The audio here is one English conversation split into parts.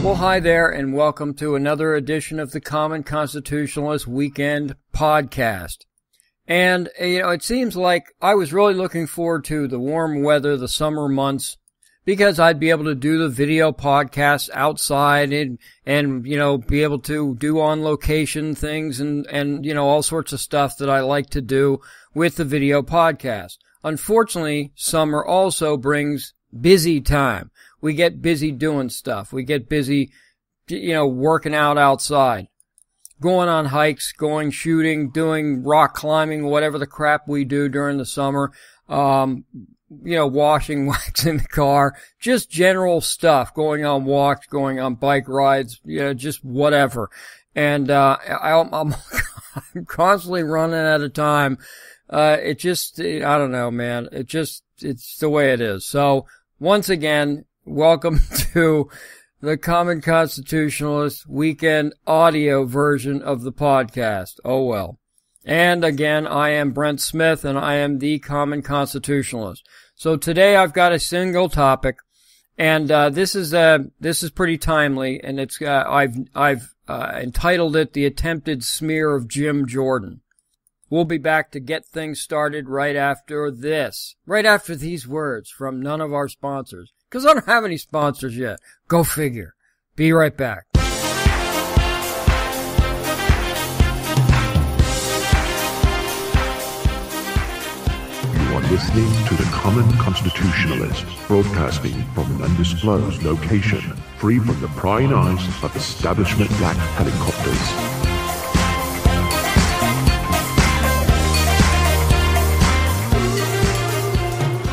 Well, hi there, and welcome to another edition of the Common Constitutionalist Weekend Podcast. And, it seems like I was really looking forward to the warm weather, the summer months, because I'd be able to do the video podcasts outside and be able to do on location things and all sorts of stuff that I like to do with the video podcast. Unfortunately, summer also brings busy time. We get busy doing stuff. We get busy, working out outside, going on hikes, going shooting, doing rock climbing, whatever the crap we do during the summer. Washing, waxing the car, just general stuff, going on walks, going on bike rides, just whatever. And, I'm constantly running out of time. I don't know, man. It's the way it is. So, once again, welcome to the Common Constitutionalist Weekend audio version of the podcast. Oh well. And again, I am Brent Smith, and I am the Common Constitutionalist. So today I've got a single topic, and this is pretty timely, and it's I've entitled it "The Attempted Smear of Jim Jordan." We'll be back to get things started right after these words from none of our sponsors. Because I don't have any sponsors yet. Go figure. Be right back. You are listening to the Common Constitutionalist, broadcasting from an undisclosed location, free from the prying eyes of establishment-backed helicopters.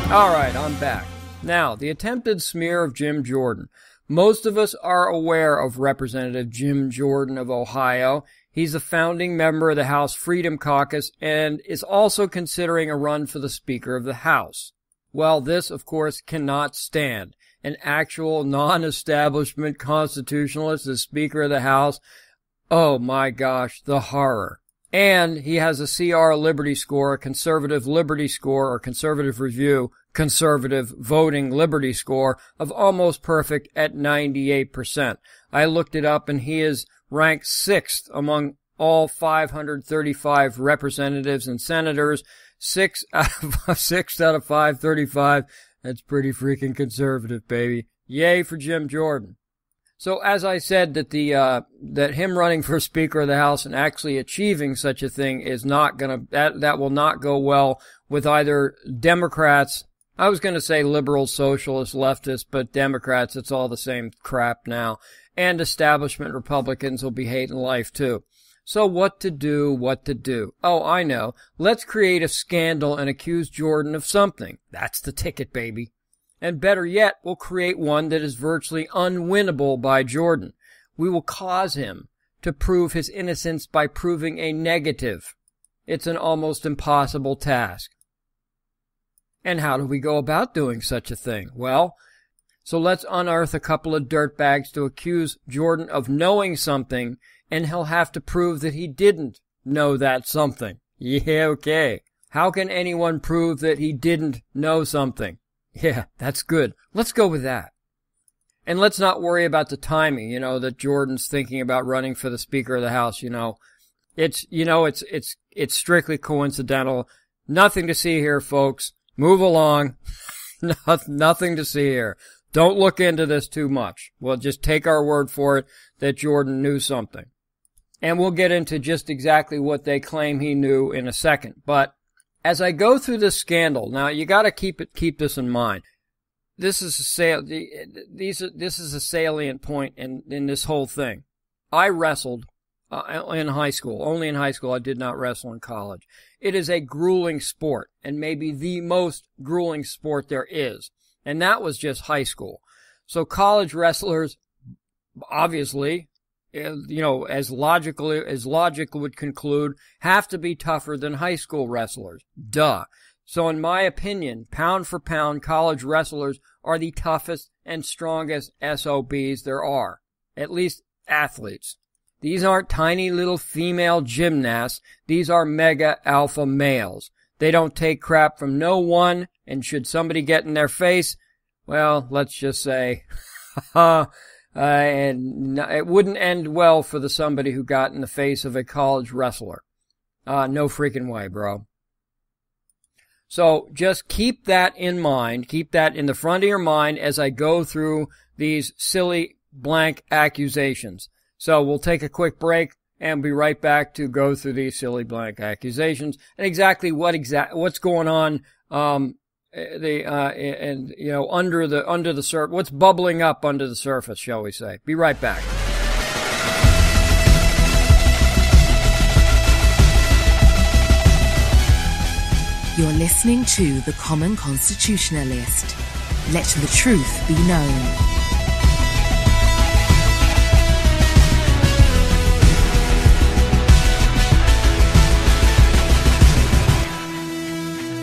All right, I'm back. Now, the attempted smear of Jim Jordan. Most of us are aware of Representative Jim Jordan of Ohio. He's a founding member of the House Freedom Caucus and is also considering a run for the Speaker of the House. Well, this, of course, cannot stand. An actual non-establishment constitutionalist as Speaker of the House. Oh my gosh, the horror. And he has a CR Liberty score, a conservative Liberty score, or conservative review, conservative voting Liberty score of almost perfect at 98%. I looked it up, and he is ranked 6th among all 535 representatives and senators. 6 out of 535. That's pretty freaking conservative, baby. Yay for Jim Jordan. So as I said, that him running for Speaker of the House and actually achieving such a thing is not that will not go well with either Democrats. I was gonna say liberals, socialists, leftists, but Democrats, it's all the same crap now. And establishment Republicans will be hating life too. So what to do? Oh, I know. Let's create a scandal and accuse Jordan of something. That's the ticket, baby. And better yet, we'll create one that is virtually unwinnable by Jordan. We will cause him to prove his innocence by proving a negative. It's an almost impossible task. And how do we go about doing such a thing? Well, so let's unearth a couple of dirtbags to accuse Jordan of knowing something, and he'll have to prove that he didn't know that something. Yeah, okay. How can anyone prove that he didn't know something? Yeah, that's good. Let's go with that. And let's not worry about the timing, that Jordan's thinking about running for the Speaker of the House, It's strictly coincidental. Nothing to see here, folks. Move along. Nothing to see here. Don't look into this too much. We'll just take our word for it that Jordan knew something. And we'll get into just exactly what they claim he knew in a second. But as I go through this scandal, now you got to keep this in mind. This is a salient point in this whole thing. I wrestled in high school. Only in high school. I did not wrestle in college. It is a grueling sport, and maybe the most grueling sport there is. And that was just high school. So college wrestlers, obviously, as logic would conclude, have to be tougher than high school wrestlers. Duh. So in my opinion, pound for pound, college wrestlers are the toughest and strongest SOBs there are. At least athletes. These aren't tiny little female gymnasts. These are mega alpha males. They don't take crap from no one, and should somebody get in their face, well, let's just say, And it wouldn't end well for somebody who got in the face of a college wrestler. No freaking way, bro. So just keep that in mind. Keep that in the front of your mind as I go through these silly blank accusations. So we'll take a quick break and be right back to go through these silly blank accusations and exactly what's going on, under the surface, what's bubbling up under the surface, shall we say. Be right back. You're listening to The Common Constitutionalist. Let the truth be known.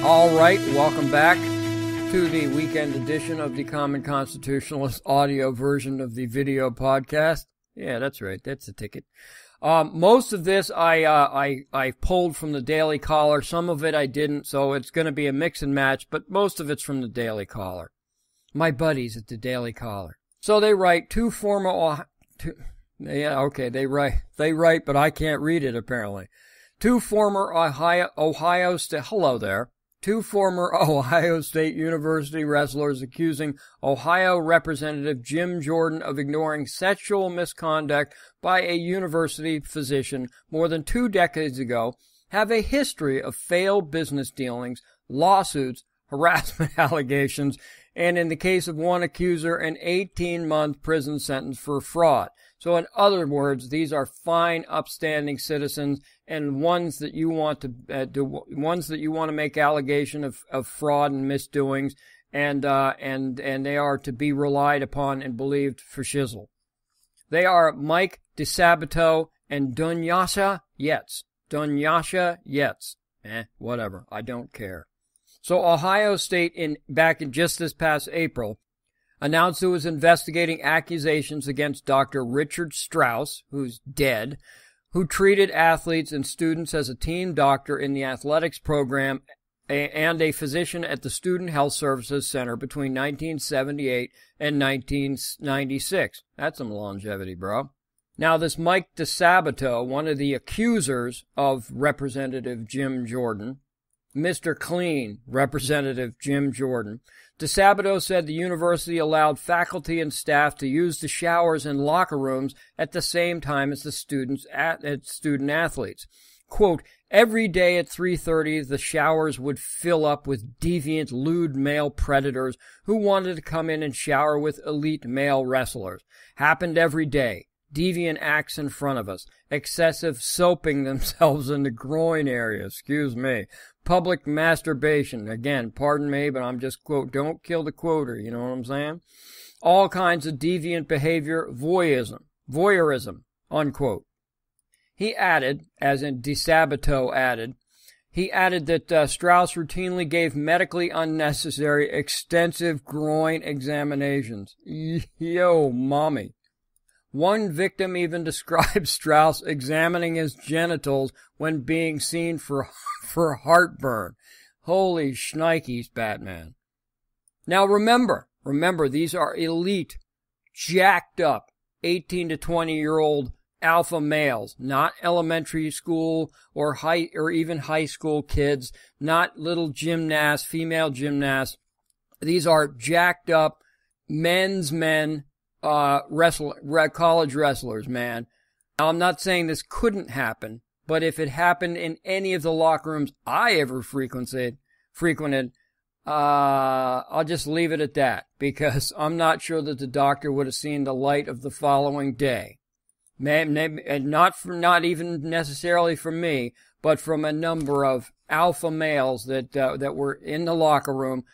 All right, welcome back to the weekend edition of the Common Constitutionalist audio version of the video podcast. Yeah, that's right. That's the ticket. Most of this I pulled from the Daily Caller. Some of it I didn't, so it's going to be a mix and match, but most of it's from the Daily Caller. My buddies at the Daily Caller. So they write, they write, but I can't read it apparently. Two former Ohio State University wrestlers accusing Ohio Representative Jim Jordan of ignoring sexual misconduct by a university physician more than 2 decades ago have a history of failed business dealings, lawsuits, harassment allegations, and in the case of one accuser, an 18-month prison sentence for fraud. So in other words, these are fine, upstanding citizens and ones that you want to make allegation of fraud and misdoings, and they are to be relied upon and believed for shizzle. They are Mike DeSabato and Dunyasha Yetz. Whatever. I don't care. So Ohio State, back in just this past April, announced it was investigating accusations against Dr. Richard Strauss, who's dead, who treated athletes and students as a team doctor in the athletics program and a physician at the Student Health Services Center between 1978 and 1996. That's some longevity, bro. Now, this Mike DeSabato, one of the accusers of Representative Jim Jordan, Mr. Clean, Representative Jim Jordan, DeSabato said the university allowed faculty and staff to use the showers and locker rooms at the same time as the student athletes. Quote, every day at 3:30, the showers would fill up with deviant, lewd male predators who wanted to come in and shower with elite male wrestlers. Happened every day. Deviant acts in front of us. Excessive soaping themselves in the groin area. Public masturbation. Again, pardon me, but I'm just, quote, don't kill the quoter, you know what I'm saying? All kinds of deviant behavior, voyeurism, unquote. He added, as in DeSabato added, that Strauss routinely gave medically unnecessary, extensive groin examinations. Yo, mommy. One victim even described Strauss examining his genitals when being seen for heartburn. Holy shnikes, Batman. Now remember, these are elite, jacked up, 18 to 20-year-old alpha males, not elementary school or even high school kids, not little gymnasts, female gymnasts. These are jacked up men, college wrestlers, man. Now, I'm not saying this couldn't happen, but if it happened in any of the locker rooms I ever frequented, I'll just leave it at that, because I'm not sure that the doctor would have seen the light of the following day. Not even necessarily from me, but from a number of alpha males that were in the locker room.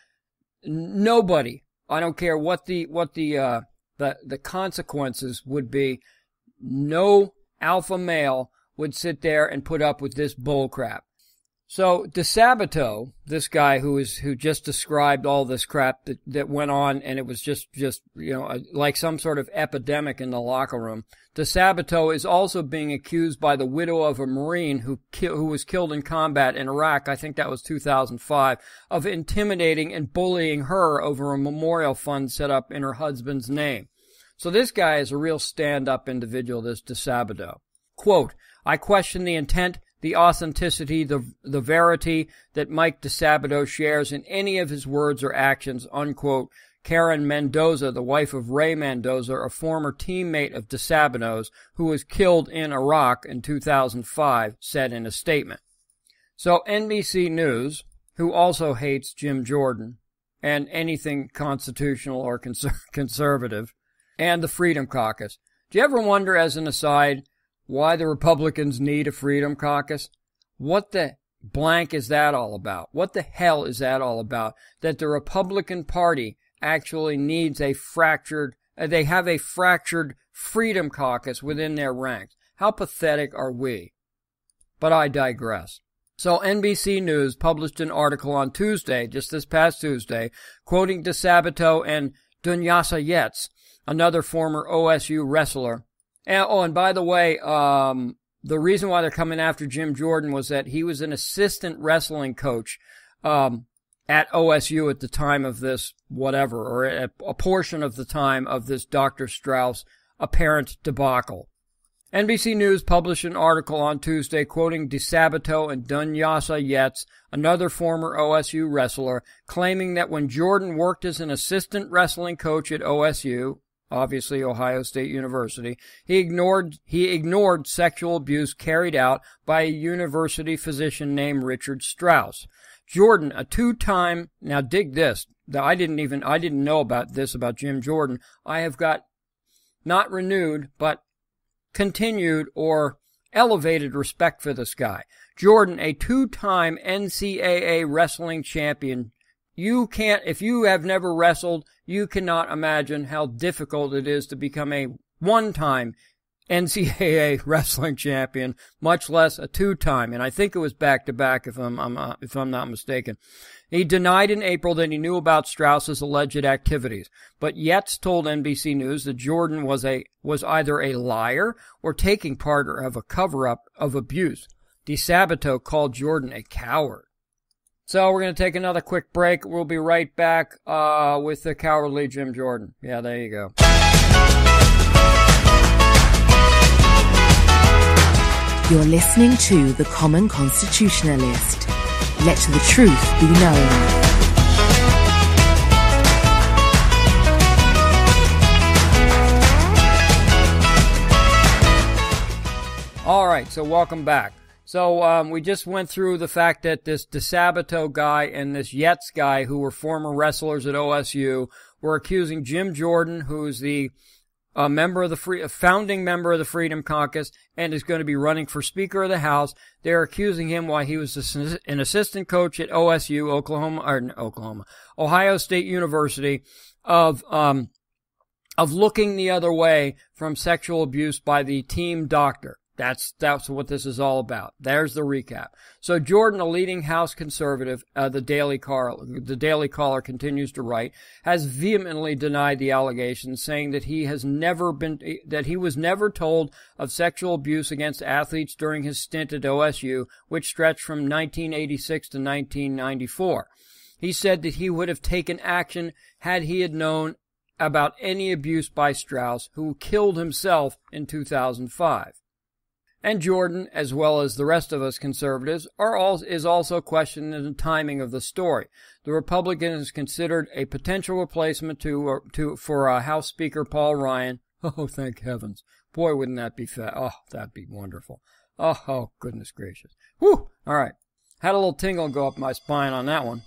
Nobody, I don't care what the consequences would be, no alpha male would sit there and put up with this bull crap. So DeSabato, this guy who just described all this crap that went on, and it was just like some sort of epidemic in the locker room. DeSabato is also being accused by the widow of a Marine who was killed in combat in Iraq, I think that was 2005, of intimidating and bullying her over a memorial fund set up in her husband's name. So this guy is a real stand-up individual, this DeSabato. Quote, I question the intent, the authenticity, the verity that Mike DeSabato shares in any of his words or actions, unquote. Karen Mendoza, the wife of Ray Mendoza, a former teammate of DeSabato's, who was killed in Iraq in 2005, said in a statement. So NBC News, who also hates Jim Jordan and anything constitutional or conservative, and the Freedom Caucus. Do you ever wonder, as an aside, why the Republicans need a Freedom Caucus? What the blank is that all about? What the hell is that all about? That the Republican Party actually needs they have a fractured Freedom Caucus within their ranks. How pathetic are we? But I digress. So NBC News published an article on Tuesday, just this past Tuesday, quoting DeSabato and Dunyasa Yetz, another former OSU wrestler. And by the way, the reason why they're coming after Jim Jordan was that he was an assistant wrestling coach at OSU at the time of this whatever, or a portion of the time of this Dr. Strauss apparent debacle. NBC News published an article on Tuesday quoting DeSabato and Dunyasa Yetz, another former OSU wrestler, claiming that when Jordan worked as an assistant wrestling coach at OSU, obviously Ohio State University, he ignored sexual abuse carried out by a university physician named Richard Strauss. Jordan, a two-time, now dig this, I didn't know about this about Jim Jordan. I have got not renewed, but continued or elevated respect for this guy. Jordan, a two-time NCAA wrestling champion. If you have never wrestled, you cannot imagine how difficult it is to become a one-time NCAA wrestling champion, much less a two-time, and I think it was back-to-back if I'm not mistaken. He denied in April that he knew about Strauss's alleged activities, but Yetz told NBC News that Jordan was either a liar or taking part of a cover-up of abuse. DeSabato called Jordan a coward. So we're going to take another quick break. We'll be right back with the cowardly Jim Jordan. Yeah, there you go. You're listening to The Common Constitutionalist. Let the truth be known. All right, so welcome back. So we just went through the fact that this DeSabato guy and this Yetz guy, who were former wrestlers at OSU, were accusing Jim Jordan, who's the founding member of the Freedom Caucus and is going to be running for Speaker of the House. They're accusing him while he was an assistant coach at OSU, Ohio State University, of looking the other way from sexual abuse by the team doctor. That's what this is all about. There's the recap. So Jordan, a leading House conservative, the Daily Caller continues to write, has vehemently denied the allegations, saying that he was never told of sexual abuse against athletes during his stint at OSU, which stretched from 1986 to 1994. He said that he would have taken action had he had known about any abuse by Strauss, who killed himself in 2005. And Jordan, as well as the rest of us conservatives, is also questioning the timing of the story. The Republican is considered a potential replacement for House Speaker Paul Ryan. Oh, thank heavens. Boy, wouldn't that be Oh, that'd be wonderful. Oh, goodness gracious. Whew! All right. Had a little tingle go up my spine on that one.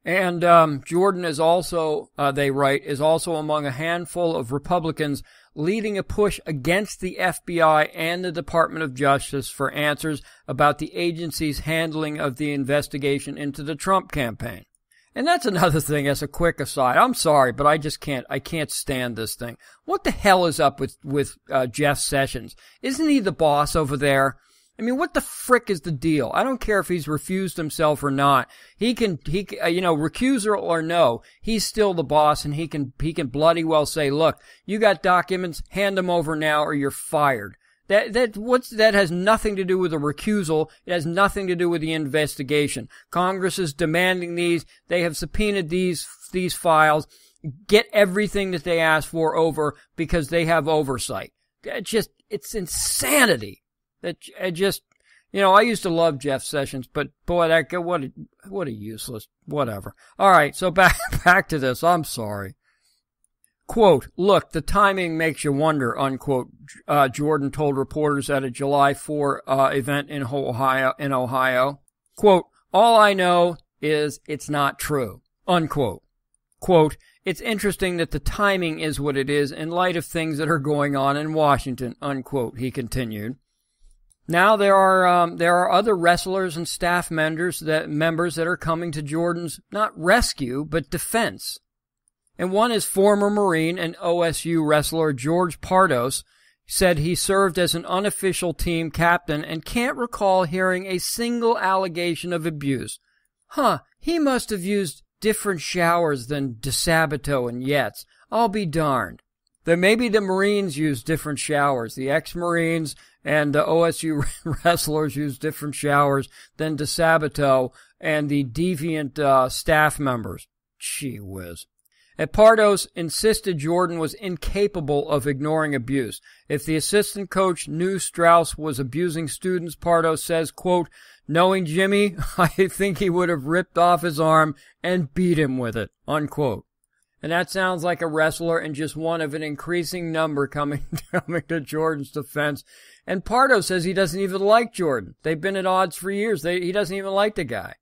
And Jordan is also, they write, is also among a handful of Republicans leading a push against the FBI and the Department of Justice for answers about the agency's handling of the investigation into the Trump campaign. And that's another thing, as a quick aside. I'm sorry, but I can't stand this thing. What the hell is up with Jeff Sessions? Isn't he the boss over there? I mean, what the frick is the deal? I don't care if he's recused himself or not. Recusal or no, he's still the boss, and he can bloody well say, look, you got documents, hand them over now or you're fired. That has nothing to do with a recusal. It has nothing to do with the investigation. Congress is demanding these. They have subpoenaed these files. get everything that they ask for over because they have oversight. It's insanity. I used to love Jeff Sessions, but boy, what a useless, whatever. All right, so back to this. I'm sorry. Quote, "Look, the timing makes you wonder," unquote, Jordan told reporters at a July 4 event in Ohio. Quote, "All I know is it's not true," unquote. Quote, "It's interesting that the timing is what it is in light of things that are going on in Washington," unquote, he continued. Now there are other wrestlers and staff members that are coming to Jordan's not rescue but defense. And one is former Marine and OSU wrestler George Pardos. Said he served as an unofficial team captain and can't recall hearing a single allegation of abuse. He must have used different showers than DeSabato and Yates. I'll be darned. Then maybe the Marines use different showers. The ex-Marines and the OSU wrestlers use different showers than DeSabato and the deviant staff members. Gee whiz. Pardos insisted Jordan was incapable of ignoring abuse. If the assistant coach knew Strauss was abusing students, Pardos says, quote, "Knowing Jimmy, I think he would have ripped off his arm and beat him with it," unquote. And that sounds like a wrestler and just one of an increasing number coming to Jordan's defense. And Pardos says he doesn't even like Jordan. They've been at odds for years. He doesn't even like the guy.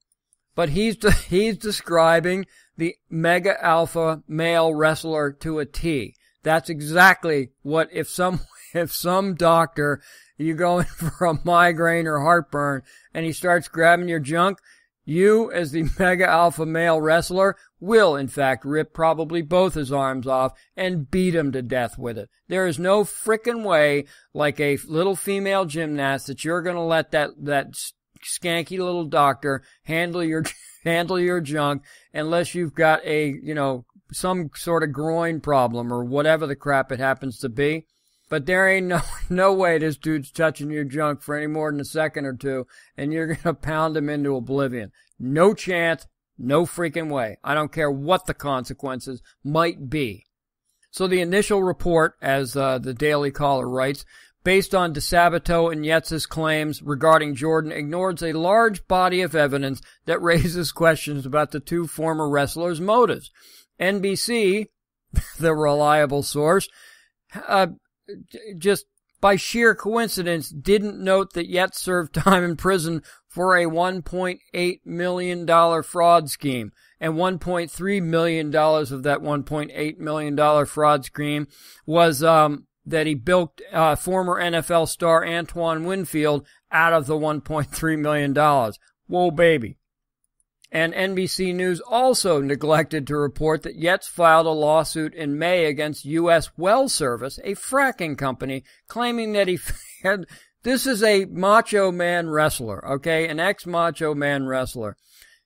But he's describing the mega alpha male wrestler to a T. That's exactly what if some doctor, you go in for a migraine or heartburn and he starts grabbing your junk, you as the mega alpha male wrestler will in fact rip probably both his arms off and beat him to death with it. There is no frickin' way like a little female gymnast that you're going to let that skanky little doctor handle your junk unless you've got some sort of groin problem or whatever the crap it happens to be. But there ain't no way this dude's touching your junk for any more than a second or two, and you're going to pound him into oblivion. No chance, no freaking way. I don't care what the consequences might be. So the initial report, as the Daily Caller writes, based on DeSabato and Yates' claims regarding Jordan, ignores a large body of evidence that raises questions about the two former wrestlers' motives. NBC, the reliable source, just by sheer coincidence didn't note that Yates served time in prison for a $1.8 million fraud scheme. And $1.3 million of that $1.8 million fraud scheme was that he bilked former NFL star Antoine Winfield out of the $1.3 million. Whoa, baby. And NBC News also neglected to report that Yates filed a lawsuit in May against U.S. Well Service, a fracking company, claiming that he had... This is a macho man wrestler, okay? An ex-macho man wrestler.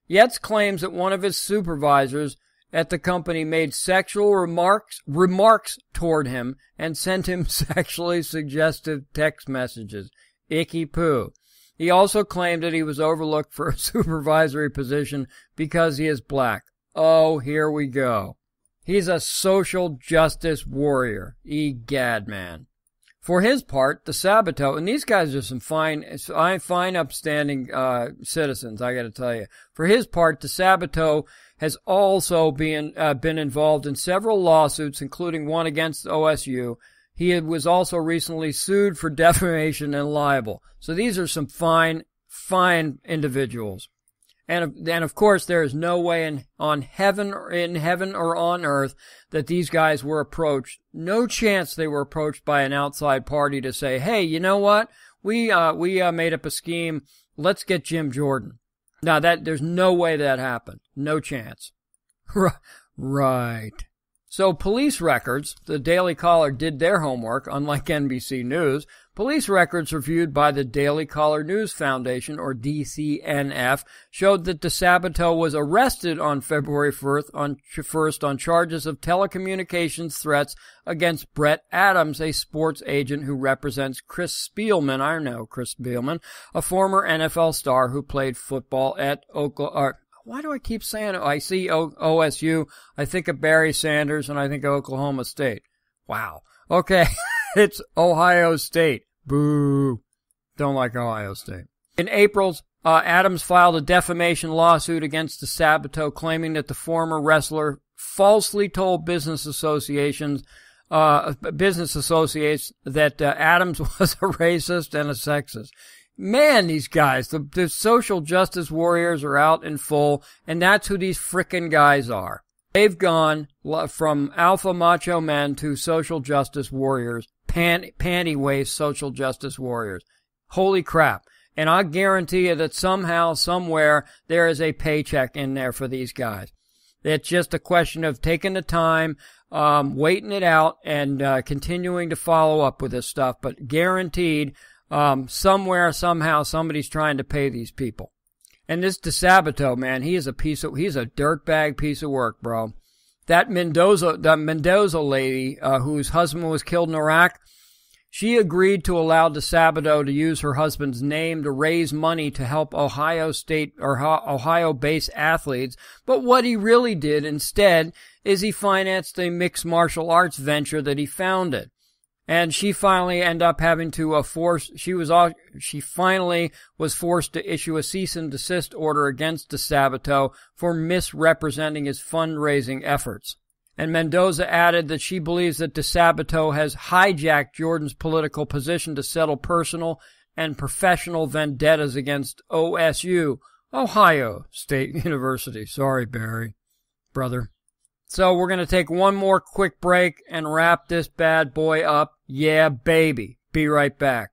Yates claims that one of his supervisors at the company made sexual remarks toward him and sent him sexually suggestive text messages. Icky poo. He also claimed that he was overlooked for a supervisory position because he is black. Oh, here we go. He's a social justice warrior. Egad, man. For his part, DeSabato, and these guys are some fine upstanding citizens, I gotta tell you. For his part, DeSabato has also been involved in several lawsuits, including one against OSU. He was also recently sued for defamation and libel. So these are some fine individuals. And of course, there is no way in heaven or on earth that these guys were approached. No chance they were approached by an outside party to say, hey, you know what? We made up a scheme. Let's get Jim Jordan. Now there's no way that happened. No chance. Right. So police records, the Daily Caller did their homework, unlike NBC News. Police records reviewed by the Daily Caller News Foundation, or DCNF, showed that DeSabato was arrested on February 1st on charges of telecommunications threats against Brent Adams, a sports agent who represents Chris Spielman. I know Chris Spielman, a former NFL star who played football at Why do I keep saying it? I see OSU, I think of Barry Sanders, and I think of Oklahoma State. Wow. Okay, it's Ohio State. Boo. Don't like Ohio State. In April, Adams filed a defamation lawsuit against DeSabato, claiming that the former wrestler falsely told business associates that Adams was a racist and a sexist. Man, these guys, the social justice warriors are out in full, and that's who these frickin' guys are. They've gone from alpha macho men to social justice warriors, panty waist social justice warriors. Holy crap. And I guarantee you that somehow, somewhere, there is a paycheck in there for these guys. It's just a question of taking the time, waiting it out, and continuing to follow up with this stuff. But guaranteed, somewhere, somehow, somebody's trying to pay these people. And this DeSabato, man, he's a dirtbag piece of work, bro. That Mendoza lady, whose husband was killed in Iraq, she agreed to allow DeSabato to use her husband's name to raise money to help Ohio State or Ohio-based athletes. But what he really did instead is he financed a mixed martial arts venture that he founded. And she finally ended up having to she finally was forced to issue a cease and desist order against DeSabato for misrepresenting his fundraising efforts. And Mendoza added that she believes that DeSabato has hijacked Jordan's political position to settle personal and professional vendettas against OSU, Ohio State University. Sorry, Barry, brother. So we're going to take one more quick break and wrap this bad boy up. Yeah, baby. Be right back.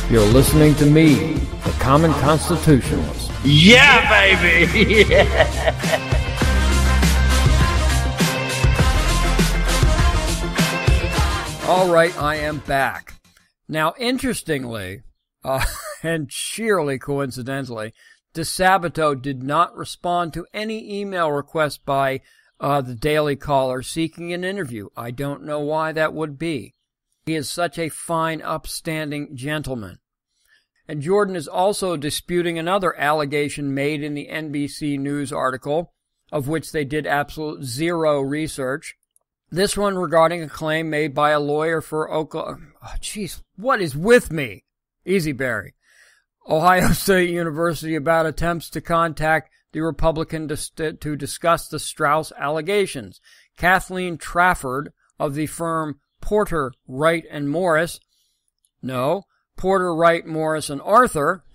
You're listening to me, the Common Constitutionalist. Yeah, baby! Yeah. All right, I am back. Now, interestingly, and sheerly coincidentally, DeSabato did not respond to any email request by the Daily Caller seeking an interview. I don't know why that would be. He is such a fine, upstanding gentleman. And Jordan is also disputing another allegation made in the NBC News article, of which they did absolute zero research. This one regarding a claim made by a lawyer for Oklahoma. Oh, jeez, what is with me? Easy, Barry. Ohio State University about attempts to contact the Republican to discuss the Strauss allegations. Kathleen Trafford of the firm Porter, Wright, and Morris. No. Porter, Wright, Morris, and Arthur,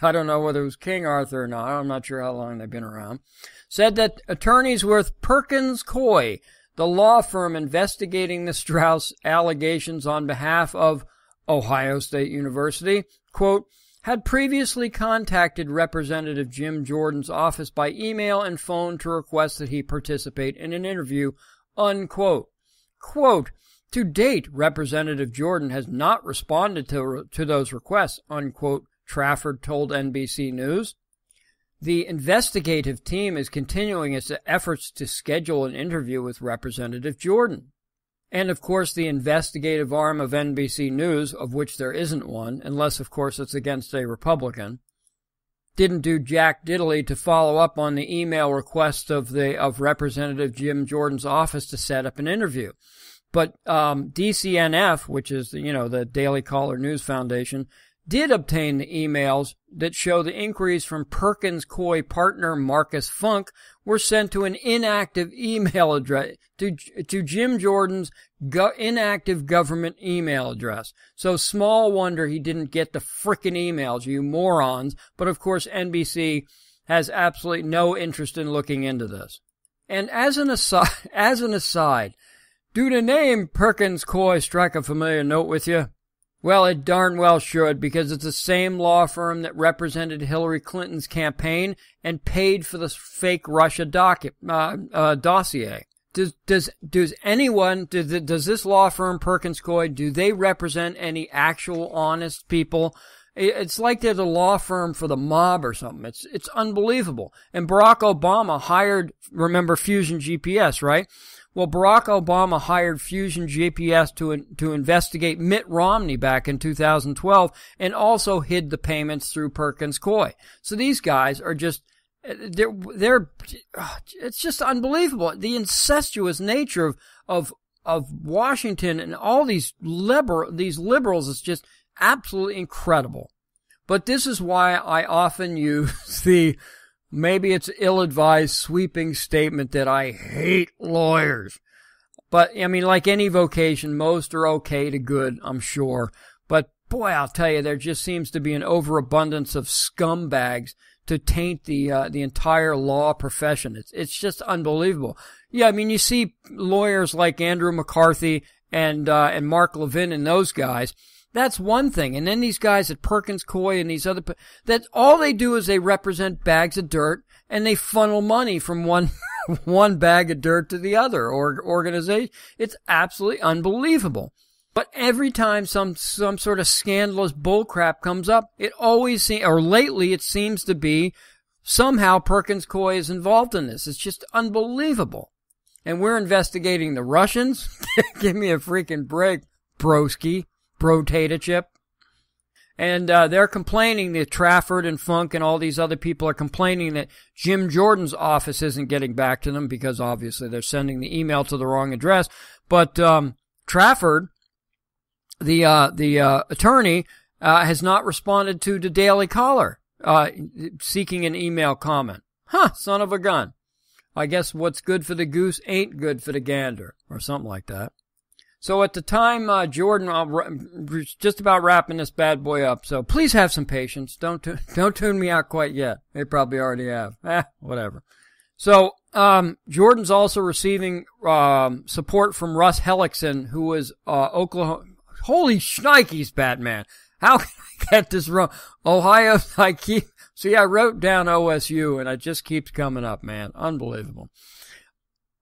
I don't know whether it was King Arthur or not, I'm not sure how long they've been around, said that attorneys with Perkins Coie, the law firm investigating the Strauss allegations on behalf of Ohio State University, quote, had previously contacted Representative Jim Jordan's office by email and phone to request that he participate in an interview, unquote. Quote, to date, Representative Jordan has not responded to those requests, unquote, Trafford told NBC News. The investigative team is continuing its efforts to schedule an interview with Representative Jordan. And, of course, the investigative arm of NBC News, of which there isn't one, unless, of course, it's against a Republican, didn't do jack diddly to follow up on the email request of Representative Jim Jordan's office to set up an interview. But DCNF, which is, the Daily Caller News Foundation, did obtain the emails that show the inquiries from Perkins Coie partner Marcus Funk were sent to an inactive email address, to Jim Jordan's inactive government email address. So small wonder he didn't get the frickin' emails, you morons. But of course NBC has absolutely no interest in looking into this. And as an aside, do the name Perkins Coie strike a familiar note with you? Well, it darn well should, because it's the same law firm that represented Hillary Clinton's campaign and paid for the fake Russia dossier. Does this law firm, Perkins Coie, do they represent any actual honest people It's like they're the law firm for the mob or something. It's unbelievable. And Barack Obama hired, remember Fusion GPS, right? Well, Barack Obama hired Fusion GPS to investigate Mitt Romney back in 2012 and also hid the payments through Perkins Coie. So these guys are just, it's just unbelievable. The incestuous nature of Washington and all these liberals is just absolutely incredible. But this is why I often use maybe it's ill-advised sweeping statement that I hate lawyers. But, I mean, like any vocation, most are okay to good, I'm sure. But, boy, I'll tell you, there just seems to be an overabundance of scumbags to taint the entire law profession. It's just unbelievable. Yeah, I mean, you see lawyers like Andrew McCarthy and Mark Levin and those guys. That's one thing. And then these guys at Perkins Coie and these other, that all they do is they represent bags of dirt and they funnel money from one bag of dirt to the other organization. It's absolutely unbelievable. But every time some sort of scandalous bullcrap comes up, it always seems, or lately it seems to be somehow Perkins Coie is involved in this. It's just unbelievable. And we're investigating the Russians? Give me a freaking break, broski. Potato chip. And they're complaining that Trafford and Funk and all these other people are complaining that Jim Jordan's office isn't getting back to them because obviously they're sending the email to the wrong address. But Trafford, the attorney, has not responded to the Daily Caller seeking an email comment. Son of a gun. I guess what's good for the goose ain't good for the gander, or something like that. So at the time, Jordan, just about wrapping this bad boy up. So please have some patience. Don't tune me out quite yet. They probably already have. Whatever. So, Jordan's also receiving, support from Russ Hellickson, who was, Oklahoma. Holy shnikes, Batman. How can I get this wrong? Ohio, I wrote down OSU and it just keeps coming up, man. Unbelievable.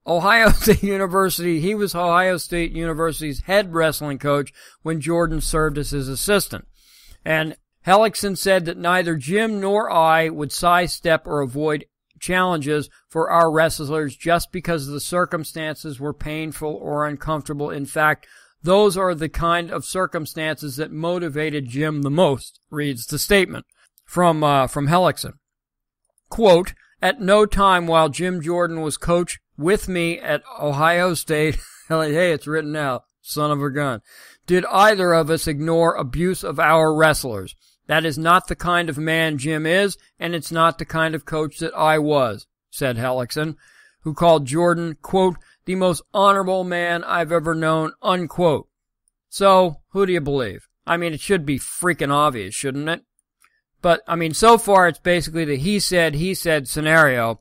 Ohio State University, he was Ohio State University's head wrestling coach when Jordan served as his assistant. And Hellickson said that neither Jim nor I would sidestep or avoid challenges for our wrestlers just because the circumstances were painful or uncomfortable. In fact, those are the kind of circumstances that motivated Jim the most, reads the statement from Hellickson. Quote, at no time while Jim Jordan was coach with me at Ohio State, hey, it's written out, son of a gun, did either of us ignore abuse of our wrestlers. That is not the kind of man Jim is, and it's not the kind of coach that I was, said Hellickson, who called Jordan, quote, the most honorable man I've ever known, unquote. So, who do you believe? I mean, it should be freaking obvious, shouldn't it? But, I mean, so far it's basically the he said scenario.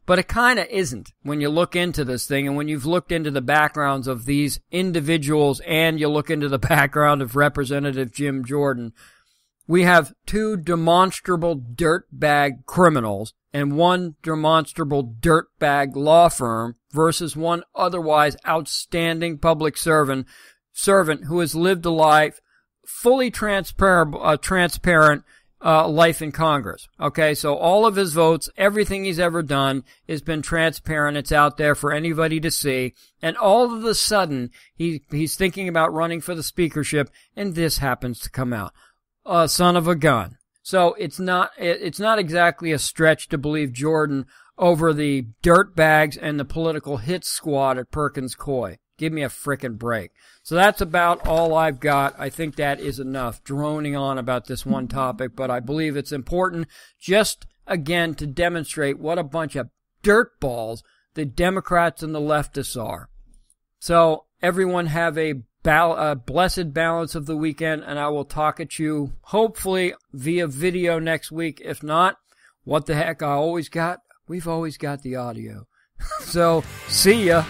But it kind of isn't when you look into this thing, and when you've looked into the backgrounds of these individuals and you look into the background of Representative Jim Jordan. We have two demonstrable dirtbag criminals and one demonstrable dirtbag law firm versus one otherwise outstanding public servant who has lived a life fully transparent life in Congress. Okay, so all of his votes, everything he's ever done has been transparent. It's out there for anybody to see. And all of a sudden, he's thinking about running for the speakership, and this happens to come out. Son of a gun. So it's not exactly a stretch to believe Jordan over the dirtbags and the political hit squad at Perkins Coie. Give me a frickin' break. So that's about all I've got. I think that is enough droning on about this one topic, but I believe it's important just, again, to demonstrate what a bunch of dirtballs the Democrats and the leftists are. So everyone have a blessed balance of the weekend, and I will talk at you hopefully via video next week. If not, what the heck, we've always got the audio. So, see ya.